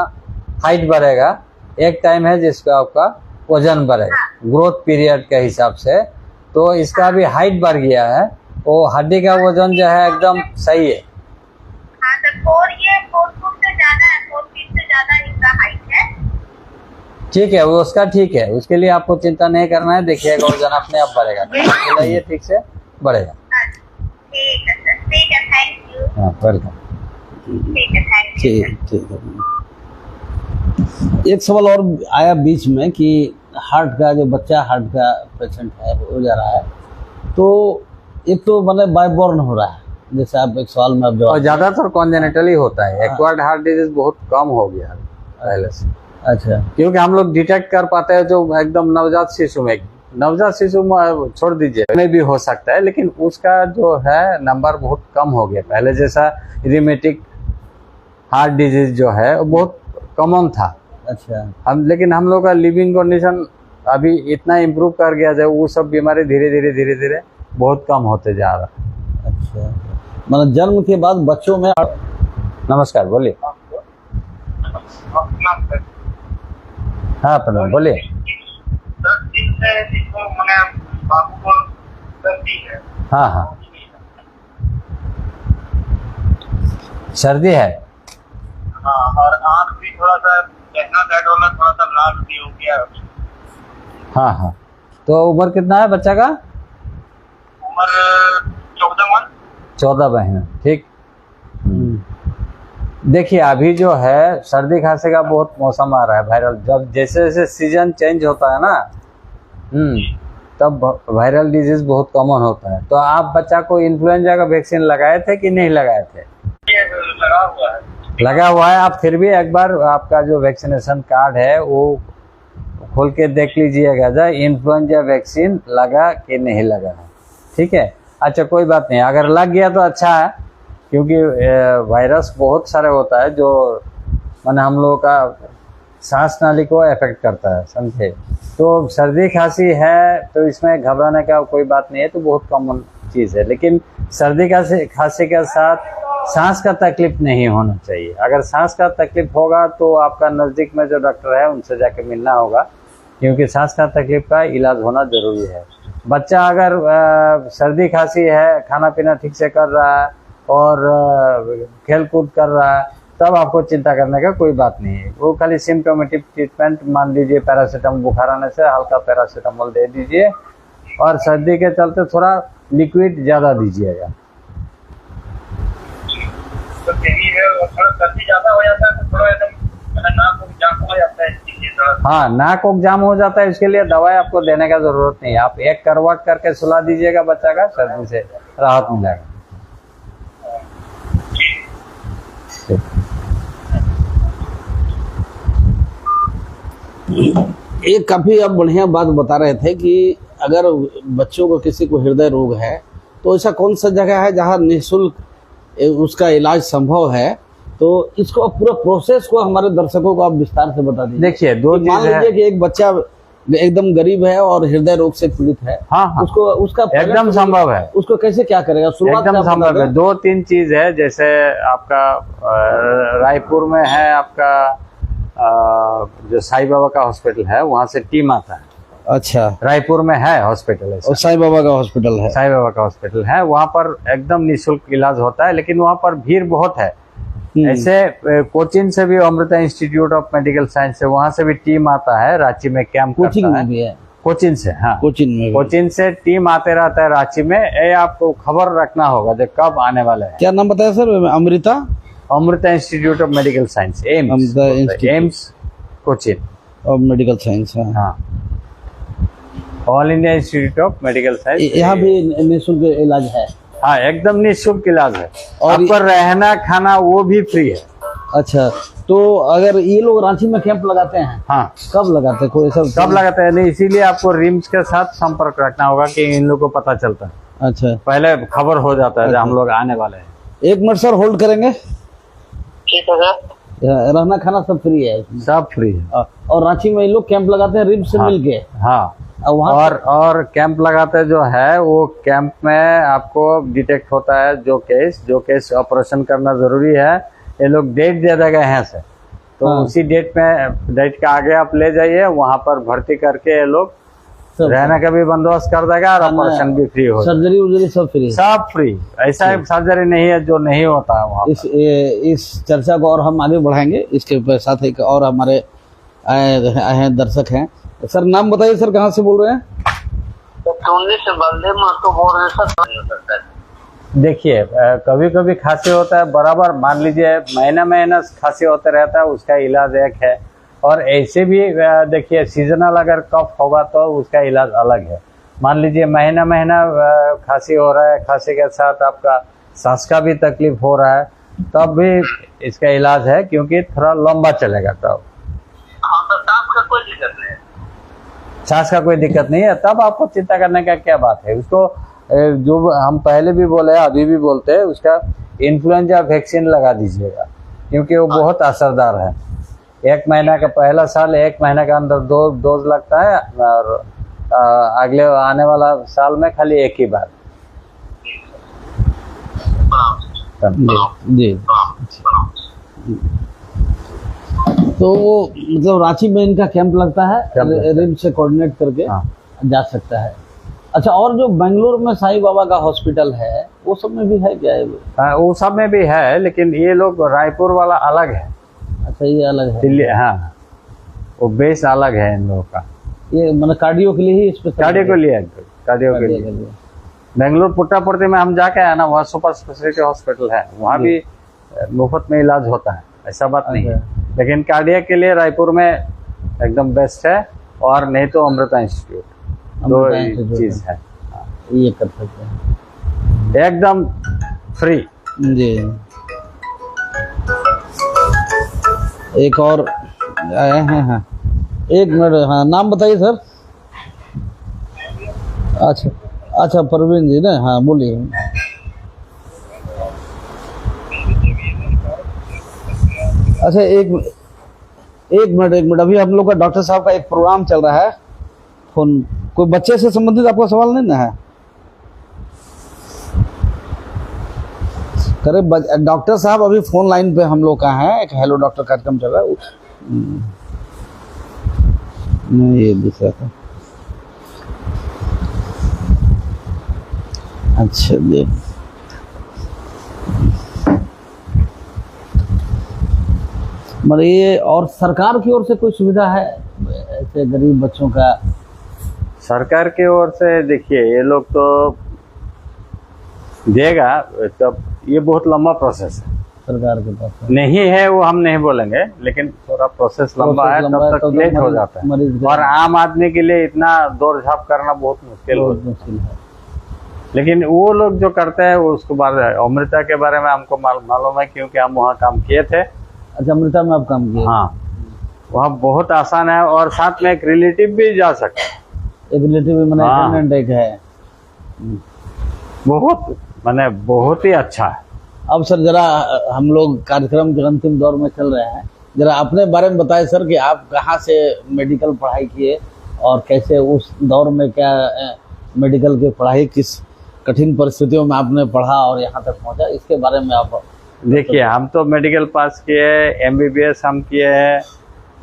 हाइट बढ़ेगा, एक टाइम है जिसमें आपका वजन बढ़ेगा ग्रोथ पीरियड के हिसाब से। तो इसका भी हाइट बढ़ गया है, वो हड्डी का वजन जो है एकदम सही है। हाँ सर, 4 फुट से ज्यादा है, 4 फीट से ज्यादा इसका हाइट है। ठीक है, वो उसका ठीक है, उसके लिए आपको चिंता नहीं करना है। देखिएगा वजन अपने आप बढ़ेगा, खिलाइए ठीक से बढ़ेगा। ठीक है सर, ठीक है, थैंक यू। हाँ वेलकम। ठीक है, थैंक यू। ठीक है। एक सवाल और आया बीच में कि हार्ट का जो बच्चा हार्ट का पेशेंट है हो जा रहा है, तो एक तो मतलब बायबॉर्न हो रहा है, जैसे आप एक सवाल में आप और जवाब। ज्यादातर कॉन्जेनिटली होता है। एक्वायर्ड हार्ट डिजीज बहुत कम हो गया है पहले से, अच्छा क्योंकि हम लोग डिटेक्ट कर पाते हैं जो एकदम नवजात शिशु में छोड़ दीजिए में भी हो सकता है, लेकिन उसका जो है नंबर बहुत कम हो गया। पहले जैसा रिमेटिक हार्ट डिजीज जो है वो बहुत कॉमन था। अच्छा लेकिन हम लोग का लिविंग कंडीशन अभी इतना इम्प्रूव कर गया है, वो सब बीमारी धीरे धीरे बहुत कम होते जा रहा है। अच्छा, मतलब जन्म के बाद बच्चों में। नमस्कार, बोलिए। हाँ प्रणाम, बोलिए। 10 दिन से जिसको मैंने बाबू को सर्दी है। हाँ हाँ, सर्दी है। हाँ, और आँख भी थोड़ा सा देखना साइड वाला थोड़ा सा लाल भी हो गया। हाँ हाँ, तो उम्र कितना है बच्चा का? उम्र 14 मंथ। 14 महीना, ठीक। देखिए अभी जो है सर्दी खांसी का बहुत मौसम आ रहा है वायरल, जब जैसे जैसे सीजन चेंज होता है ना तब वायरल डिजीज बहुत कॉमन होता है। तो आप बच्चा को इन्फ्लुएंजा का वैक्सीन लगाए थे कि नहीं लगाए थे? ये लगा हुआ है। लगा हुआ है। आप फिर भी एक बार आपका जो वैक्सीनेशन कार्ड है वो खोल के देख लीजिएगा जा इन्फ्लुएंजा वैक्सीन लगा कि नहीं लगा है, ठीक है। अच्छा कोई बात नहीं, अगर लग गया तो अच्छा है, क्योंकि वायरस बहुत सारे होता है जो माने हम लोगों का सांस नाली को अफेक्ट करता है, समझे। तो सर्दी खांसी है तो इसमें घबराने का कोई बात नहीं है, तो बहुत कॉमन चीज़ है। लेकिन सर्दी खांसी के साथ सांस का तकलीफ नहीं होना चाहिए। अगर सांस का तकलीफ होगा तो आपका नज़दीक में जो डॉक्टर है उनसे जाके मिलना होगा, क्योंकि सांस का तकलीफ का इलाज होना ज़रूरी है। बच्चा अगर सर्दी खांसी है, खाना पीना ठीक से कर रहा है और खेल कूद कर रहा है, तब आपको चिंता करने का कोई बात नहीं है। वो खाली सिम्टोमेटिक ट्रीटमेंट, मान लीजिए पैरासीटामोल, बुखार आने से हल्का पैरासीटामोल दे दीजिए, और सर्दी के चलते थोड़ा लिक्विड ज़्यादा दीजिएगा। तो यही है, और थोड़ा सर्दी ज्यादा हो जाता है तो थोड़ा एकदम नाक को जाम हो जाता है, इसलिए थोड़ा। हाँ, नाक को जाम हो जाता है, इसके लिए दवाई आपको देने का जरूरत नहीं है। आप एक करवट करके सुला दीजिएगा बच्चा का, सर्दी से राहत मिलेगा। एक काफी आप बढ़िया बात बता रहे थे कि अगर बच्चों को किसी को हृदय रोग है तो ऐसा कौन सा जगह है जहां निःशुल्क उसका इलाज संभव है, तो इसको पूरा प्रोसेस को हमारे दर्शकों को आप विस्तार से बता दीजिए। देखिए दो मान चीज है। लीजिए कि एक बच्चा एकदम गरीब है और हृदय रोग से पीड़ित है, हाँ हाँ, उसको उसका एकदम संभव है, उसको कैसे क्या करेगा? शुरुआत एकदम से आप बता संभव है। दें। 2-3 चीज है, जैसे आपका रायपुर में है आपका जो साईं बाबा का हॉस्पिटल है, वहाँ से टीम आता है। अच्छा, रायपुर में है हॉस्पिटल ऐसा। और साईं बाबा का हॉस्पिटल है? साईं बाबा का हॉस्पिटल है, वहाँ पर एकदम निःशुल्क इलाज होता है, लेकिन वहाँ पर भीड़ बहुत है। ऐसे कोचिन से भी, Amrita institute of medical science से, वहाँ से भी टीम आता है, रांची में कैंप कोचिंग करता में है। भी है? कोचिन से, हाँ, कोचिन में भी। कोचिन से टीम आते रहता है रांची में। ये आपको खबर रखना होगा जो कब आने वाले हैं। क्या नाम बताया sir? Amrita? Amrita institute of medical science, Amrita institute AIIMS Cochin of medical science. हाँ, all India institute of medical science. यहाँ भी निःशुल्क इलाज है? हाँ, एकदम निःशुल्क इलाज है, और आपको रहना खाना वो भी फ्री है। अच्छा, तो अगर ये लोग रांची में कैंप लगाते हैं, हाँ, कब लगाते हैं? कोई सब कब लगाते हैं नहीं, इसीलिए आपको रिम्स के साथ संपर्क रखना होगा कि इन लोगों को पता चलता है, अच्छा, पहले खबर हो जाता है जब हम लोग आने वाले हैं। 1 मिनट सर होल्ड करेंगे। ठीक है सर। रहना खाना सब फ्री है इसमें? सब फ्री है। और रांची में ये लोग कैंप लगाते हैं रिम्स से हाँ, मिलके? हाँ, और वहाँ और कैंप लगाते जो है वो कैंप में आपको डिटेक्ट होता है जो केस ऑपरेशन करना जरूरी है। ये लोग डेट दे देगा यहाँ से, तो हाँ। उसी डेट का आगे आप ले जाइए, वहाँ पर भर्ती करके ये लोग सब रहने का भी बंदोबस्त कर देगा और ऑपरेशन भी फ्री हो जाएगा। सर्जरी उर्जरी सब फ्री? सब फ्री, ऐसा सर्जरी नहीं है जो नहीं होता है वहाँ। इस चर्चा को और हम आगे बढ़ाएंगे। इसके साथ एक और हमारे आए हैं दर्शक हैं। सर नाम बताइए सर, कहाँ से बोल रहे हैं? से बलदेव महतो बोल रहे हैं सर। देखिए कभी कभी खांसी होता है बराबर, मान लीजिए महीना खांसी होता रहता है, उसका इलाज एक है। और ऐसे भी देखिए सीजनल अगर कफ होगा तो उसका इलाज अलग है। मान लीजिए महीना महीना खांसी हो रहा है, खांसी के साथ आपका सांस का भी तकलीफ हो रहा है, तब भी इसका इलाज है, क्योंकि थोड़ा लंबा चलेगा तब। हाँ तो सांस का कोई दिक्कत नहीं है। सांस का कोई दिक्कत नहीं है, तब आपको चिंता करने का क्या बात है। उसको जो हम पहले भी बोले अभी भी बोलते हैं, उसका इन्फ्लुएंजा वैक्सीन लगा दीजिएगा, क्योंकि वो बहुत असरदार है। 1 महीना का पहला साल 1 महीना के अंदर 2 डोज लगता है, और अगले आने वाला साल में खाली 1 ही बार। जी। तो वो मतलब रांची में इनका कैंप लगता है, रिम्स से कोऑर्डिनेट करके जा सकता है। अच्छा, और जो बेंगलुरु में साईं बाबा का हॉस्पिटल है, वो सब में भी है क्या? हाँ, वो सब में भी है, लेकिन ये लोग रायपुर वाला अलग है। अच्छा, ये अलग है दिल्ली। हाँ, वो बेस अलग है इन लोगों का। ये मतलब कार्डियो के लिए ही स्पेशल? कार्डियो के लिए बेंगलुरु पुट्टापुर्ती में हम जाके आए ना, वहाँ सुपर स्पेशलिटी हॉस्पिटल है, वहाँ भी मुफ्त में इलाज होता है, ऐसा बात नहीं है। लेकिन कार्डियक के लिए रायपुर में एकदम बेस्ट है, और नहीं तो अमृता इंस्टीट्यूट, 2 चीज है। ये कर सकते हैं एकदम फ्री। जी। एक और आए हैं। हाँ, 1 मिनट। हाँ, नाम बताइए सर। अच्छा, परवीन जी ना? हाँ, बोलिए। अच्छा, एक मिनट। अभी हम लोग का डॉक्टर साहब का एक प्रोग्राम चल रहा है, फोन कोई बच्चे से संबंधित आपका सवाल नहीं ना है? करे डॉक्टर साहब अभी फोन लाइन पे हम लोग का है, एक हेलो डॉक्टर कार्यक्रम चल रहा है। नहीं, ये दूसरा था। अच्छा जी। मतलब ये और सरकार की ओर से कोई सुविधा है ऐसे गरीब बच्चों का? सरकार की ओर से देखिए, ये लोग तो देगा, तब ये बहुत लंबा प्रोसेस है। सरकार के पास नहीं है वो हम नहीं बोलेंगे, लेकिन थोड़ा प्रोसेस लंबा है, तब तक लेट हो जाता है। और आम आदमी के लिए इतना दौड़ झाप करना बहुत मुश्किल है। लेकिन वो लोग जो करते हैं, वो उसके बाद अमृता के बारे में हमको मालूम है, क्योंकि हम वहाँ काम किए थे। अच्छा, अमृता में आप काम किए? हाँ, वहाँ बहुत आसान है, और साथ में एक रिलेटिव भी जा सकता है। एक रिलेटिव भी मैंने एक है, बहुत ही अच्छा है। अब सर जरा हम लोग कार्यक्रम के अंतिम दौर में चल रहे हैं, जरा अपने बारे में बताएं सर कि आप कहाँ से मेडिकल पढ़ाई किए, और कैसे उस दौर में क्या मेडिकल की पढ़ाई, किस कठिन परिस्थितियों में आपने पढ़ा और यहाँ तक पहुँचा, इसके बारे में आप। देखिए, हम तो मेडिकल पास किए, MBBS हम किए हैं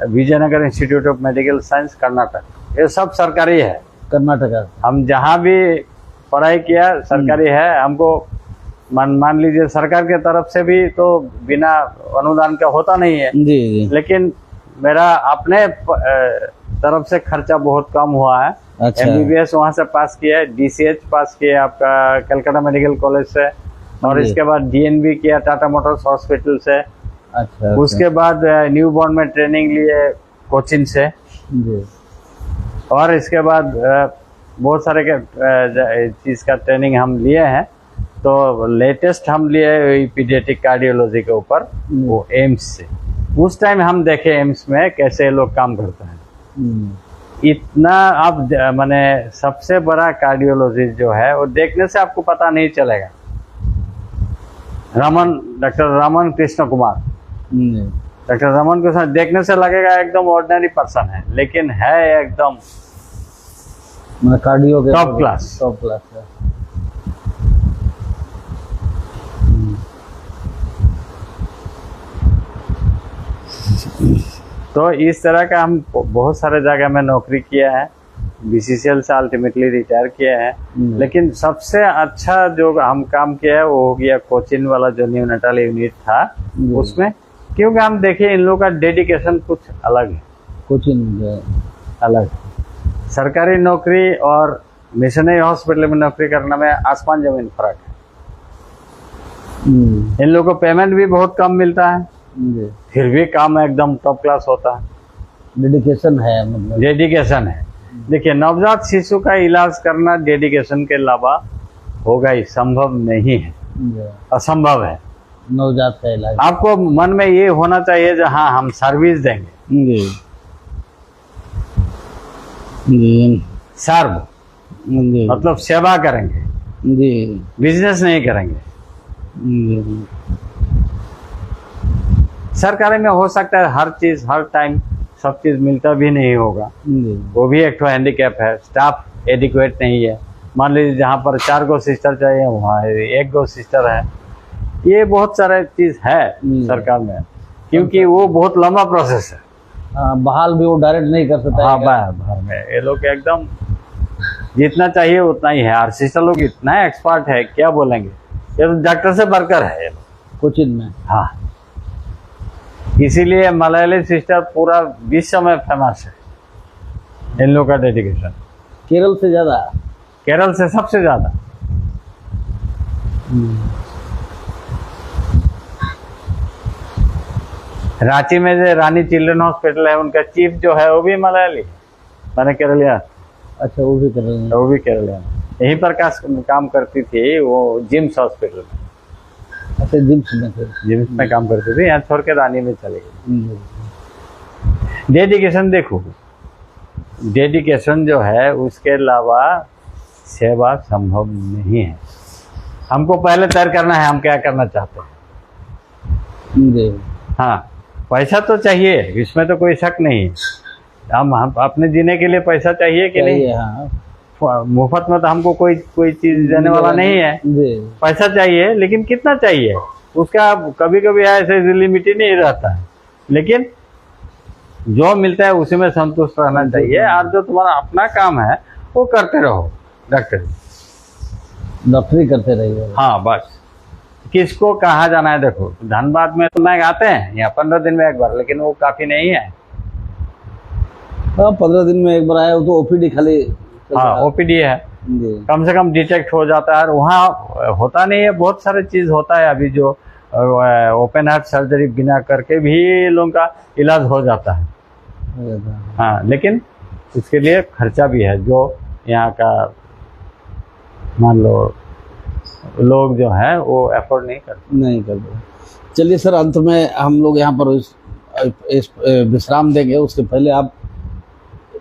Vijayanagar institute of medical science Karnataka, ये सब सरकारी है। कर्नाटक हम जहाँ भी पढ़ाई किया सरकारी है। हमको मान लीजिए सरकार के तरफ से भी तो बिना अनुदान का होता नहीं है। जी। लेकिन मेरा अपने तरफ से खर्चा बहुत कम हुआ है। अच्छा। MBBS वहाँ से पास किया है, DCH पास किया आपका कलकत्ता मेडिकल कॉलेज से, और इसके बाद DNB किया टाटा मोटर्स हॉस्पिटल से। अच्छा। उसके बाद न्यू बॉर्न में ट्रेनिंग लिए कोचिन से जी। और इसके बाद बहुत सारे चीज़ का ट्रेनिंग हम लिए हैं। तो लेटेस्ट हम लिए पीडियाट्रिक कार्डियोलॉजी के ऊपर, वो एम्स से। उस टाइम हम देखे एम्स में कैसे लोग काम करते हैं। इतना अब माने सबसे बड़ा कार्डियोलॉजिस्ट जो है वो देखने से आपको पता नहीं चलेगा। डॉक्टर रमन कृष्ण कुमार, डॉक्टर रमन को देखने से लगेगा एकदम ऑर्डिनरी पर्सन है, लेकिन है एकदम कार्डियो के टॉप क्लास है। तो इस तरह का हम बहुत सारे जगह में नौकरी किया है। BCCL से अल्टीमेटली रिटायर किया है। लेकिन सबसे अच्छा जो हम काम किया है वो हो गया कोचिन वाला जो न्यूनेटाल यूनिट था उसमें, क्योंकि हम देखे इन लोगों का डेडिकेशन कुछ अलग है। कोचिन अलग सरकारी नौकरी और मिशनरी हॉस्पिटल में नौकरी करने में आसमान जमीन फर्क है। इन लोगों को पेमेंट भी बहुत कम मिलता है, फिर भी काम एकदम टॉप क्लास होता है। डेडिकेशन है, मतलब डेडिकेशन है। देखिए, नवजात शिशु का इलाज करना डेडिकेशन के अलावा होगा ही, संभव नहीं है, असंभव है। नवजात का इलाज आपको मन में ये होना चाहिए जहाँ हम सर्विस देंगे, जी जी सर्व जी मतलब सेवा करेंगे, जी बिजनेस नहीं करेंगे। जी सरकारी में हो सकता है हर चीज हर टाइम सब चीज मिलता भी नहीं होगा, जी वो भी एक तो हैंडीकैप है। स्टाफ एडिक्वेट नहीं है, मान लीजिए जहाँ पर 4 गो सिस्टर चाहिए वहाँ 1 गो सिस्टर है। ये बहुत सारा चीज है सरकार में, क्योंकि वो बहुत लंबा प्रोसेस है। बहाल भी वो डायरेक्ट नहीं कर सकता हाँ, है। बाहर में ये लोग एकदम जितना चाहिए उतना ही है, और सिस्टर लोग इतना एक्सपर्ट है, क्या बोलेंगे, ये तो डॉक्टर से बढ़कर है ये लोग कोचिन में। हाँ, इसीलिए मलयाली सिस्टर पूरा विश्व में फेमस है। इन लोग का डेडिकेशन केरल से ज्यादा। केरल से सबसे ज्यादा। रांची में जो रानी चिल्ड्रन हॉस्पिटल है, उनका चीफ जो है वो भी मलयाली, मैंने केरलिया, अच्छा, वो भी कर रहे हैं। वो भी केरलिया, यहीं पर काम करती थी वो जिम्स हॉस्पिटल में। अच्छा, जिम्स में थे। जिम्स में काम करती थी, यहाँ छोड़ के रानी में चले गई। जी। डेडिकेशन देखो, डेडिकेशन जो है उसके अलावा सेवा संभव नहीं है। हमको पहले तय करना है हम क्या करना चाहते हैं। जी हाँ, पैसा तो चाहिए, इसमें तो कोई शक नहीं है। हम अपने जीने के लिए पैसा चाहिए कि नहीं? चाहिए, हाँ। मुफ्त में तो हमको कोई चीज देने वाला नहीं है। जी पैसा चाहिए, लेकिन कितना चाहिए उसका कभी कभी ऐसे लिमिट ही नहीं रहता है, लेकिन जो मिलता है उसी में संतुष्ट रहना चाहिए। और जो तुम्हारा अपना काम है वो करते रहो, डॉक्टरी करते रहिए। हाँ, बस किसको कहाँ जाना है। देखो, धनबाद में तो मैं आते हैं यहाँ 15 दिन में एक बार, लेकिन वो काफी नहीं है। हाँ, 15 दिन में एक बार आया, वो तो ओपीडी खाली। हाँ, ओपीडी है, जी कम से कम डिटेक्ट हो जाता है। और वहाँ होता नहीं है, बहुत सारे चीज होता है अभी जो ओपन हार्ट सर्जरी बिना करके भी लोगों का इलाज हो जाता है। हाँ, लेकिन इसके लिए खर्चा भी है, जो यहाँ का मान लो लोग जो है वो अफोर्ड नहीं करते। चलिए सर, अंत में हम लोग यहाँ पर इस विश्राम देंगे। उसके पहले आप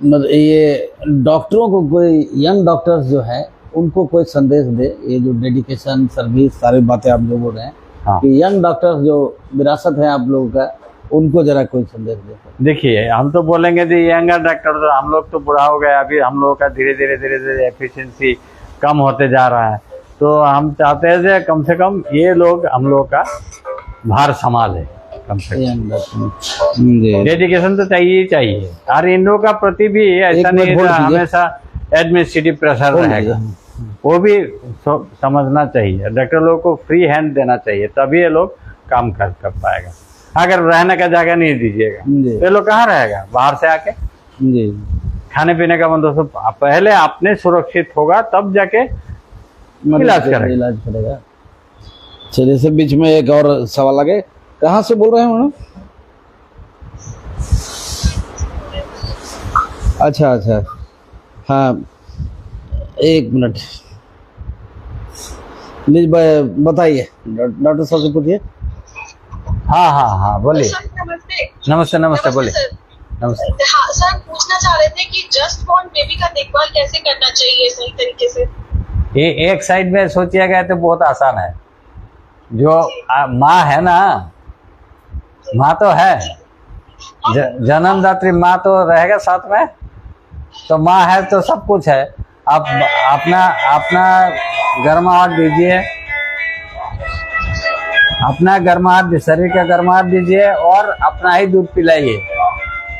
ये डॉक्टरों को, कोई यंग डॉक्टर्स जो है उनको कोई संदेश दे। ये जो डेडिकेशन, सर्विस, सारी बातें आप जो बोल रहे हैं, हाँ। कि यंग डॉक्टर्स जो विरासत है आप लोगों का, उनको जरा कोई संदेश दे। देखिए, हम तो बोलेंगे जी यंगर डॉक्टर, तो हम लोग तो बुढ़ा हो गए, अभी हम लोगों का धीरे धीरे एफिशिएंसी कम होते जा रहा है। तो हम चाहते हैं कि कम से कम ये लोग हम लोग का भार संभाले, कम से कम। यंग डॉक्टर डेडिकेशन तो चाहिए ही चाहिए। और इन लोगों का प्रति भी ऐसा नहीं है हमेशा एडमिनिस्ट्रेटिव प्रेशर रहेगा, वो भी समझना चाहिए। डॉक्टर लोगों को फ्री हैंड देना चाहिए, तभी ये लोग काम कर पाएगा। अगर रहने का जगह नहीं दीजिएगा तो ये लोग कहाँ रहेगा, बाहर से आके। जी, खाने पीने का बंदोबस्त पहले अपने सुरक्षित होगा, तब जाके इलाज करेगा। चलिए सर, बीच में एक और सवाल आ गए। कहाँ से बोल रहे हैं मैडम? अच्छा, हाँ, 1 मिनट प्लीज बताइए, डॉक्टर साहब से पूछिए। हाँ, बोलिए। नमस्ते। नमस्ते, बोलिए। नमस्ते। हाँ सर, पूछना चाह रहे थे कि जस्ट बॉर्न बेबी का देखभाल कैसे करना चाहिए सही तरीके से? ये एक साइड में सोचिया गया तो बहुत आसान है। जो माँ है ना, माँ तो है, जन्मदात्री माँ तो रहेगा साथ में, तो माँ है तो सब कुछ है। आप अपना गर्माहट दीजिए, अपना गर्माहट, शरीर का गर्माहट दीजिए, और अपना ही दूध पिलाइए,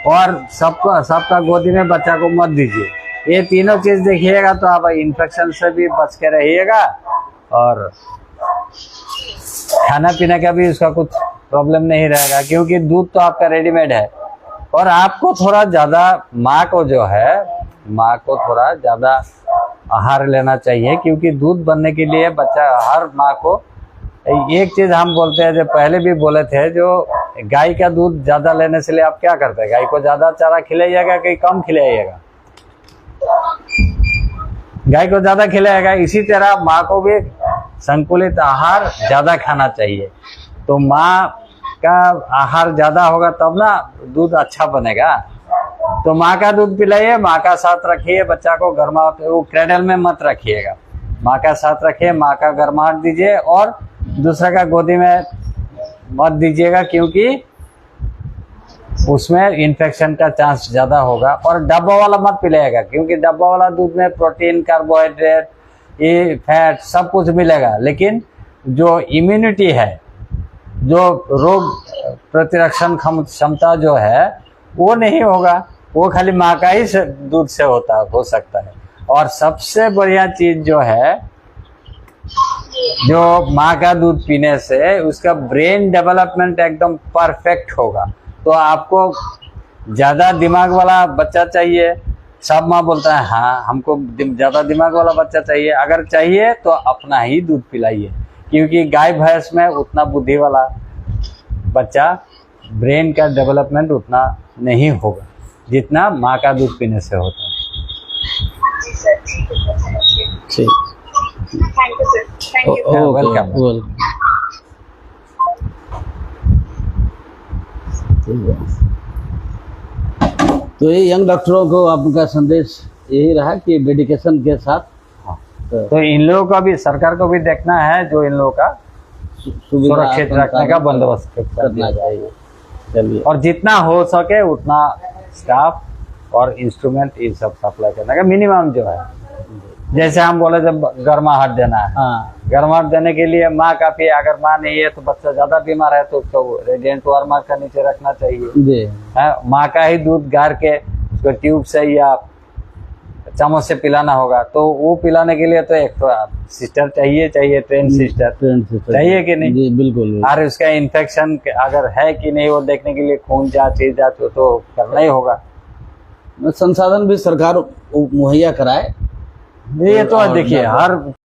और सबका गोदी में बच्चा को मत दीजिए। ये तीनों चीज देखिएगा तो आप इन्फेक्शन से भी बच के रहिएगा, और खाना पीने का भी उसका कुछ प्रॉब्लम नहीं रहेगा, क्योंकि दूध तो आपका रेडीमेड है। और आपको थोड़ा ज्यादा, माँ को थोड़ा ज्यादा आहार लेना चाहिए, क्योंकि दूध बनने के लिए बच्चा, हर माँ को एक चीज हम बोलते हैं, जो पहले भी बोले थे, जो गाय का दूध ज्यादा लेने से लिए आप क्या करते हैं? गाय को ज्यादा चारा खिलाइएगा कि कम खिलाइएगा? गाय को ज्यादा खिलाएगा। इसी तरह माँ को भी संतुलित आहार ज्यादा खाना चाहिए। तो माँ का आहार ज्यादा होगा तब ना दूध अच्छा बनेगा। तो माँ का दूध पिलाइए, माँ का साथ रखिए, बच्चा को गर्माहट, वो क्रेडल में मत रखिएगा, माँ का साथ रखिए, माँ का गर्माहट दीजिए और दूसरा का गोदी में मत दीजिएगा, क्योंकि उसमें इन्फेक्शन का चांस ज्यादा होगा। और डब्बा वाला मत पिलाएगा, क्योंकि डब्बा वाला दूध में प्रोटीन, कार्बोहाइड्रेट, ये फैट सब कुछ मिलेगा, लेकिन जो इम्यूनिटी है, जो रोग प्रतिरक्षण क्षमता जो है वो नहीं होगा। वो खाली माँ का ही दूध से हो सकता है। और सबसे बढ़िया चीज जो है, जो माँ का दूध पीने से उसका ब्रेन डेवलपमेंट एकदम परफेक्ट होगा। तो आपको ज्यादा दिमाग वाला बच्चा चाहिए, सब माँ बोलता है हाँ हमको ज्यादा दिमाग वाला बच्चा चाहिए। अगर चाहिए तो अपना ही दूध पिलाइए, क्योंकि गाय भैंस में उतना बुद्धि वाला बच्चा, ब्रेन का डेवलपमेंट उतना नहीं होगा जितना माँ का दूध पीने से होता है। जी सर, ठीक है सर, ठीक, thank you sir, thank you. Welcome. तो ये यंग डॉक्टरों को आपका संदेश यही रहा कि डेडिकेशन के साथ तो इन लोगों का भी, सरकार को भी देखना है, जो इन लोगों का सुरक्षित रखने का बंदोबस्त करना चाहिए। चलिए, और जितना हो सके उतना स्टाफ और इंस्ट्रूमेंट ये सब सप्लाई करने का मिनिमम जो है। जैसे हम बोले जब गर्माहट देना है, हाँ गर्माहट देने के लिए माँ काफी है। अगर माँ नहीं है तो बच्चा ज्यादा बीमार है तो उसको रेडिएंट वार्मर का नीचे रखना चाहिए। जी, माँ का ही दूध गार के उसको ट्यूब से या चम्मच से पिलाना होगा। तो वो पिलाने के लिए तो एक सिस्टर चाहिए, ट्रेन सिस्टर चाहिए कि नहीं? जी बिल्कुल। और उसका इन्फेक्शन अगर है कि नहीं वो देखने के लिए खून जांच तो करना ही होगा। संसाधन भी सरकार मुहैया कराए। ये तो देखिए हर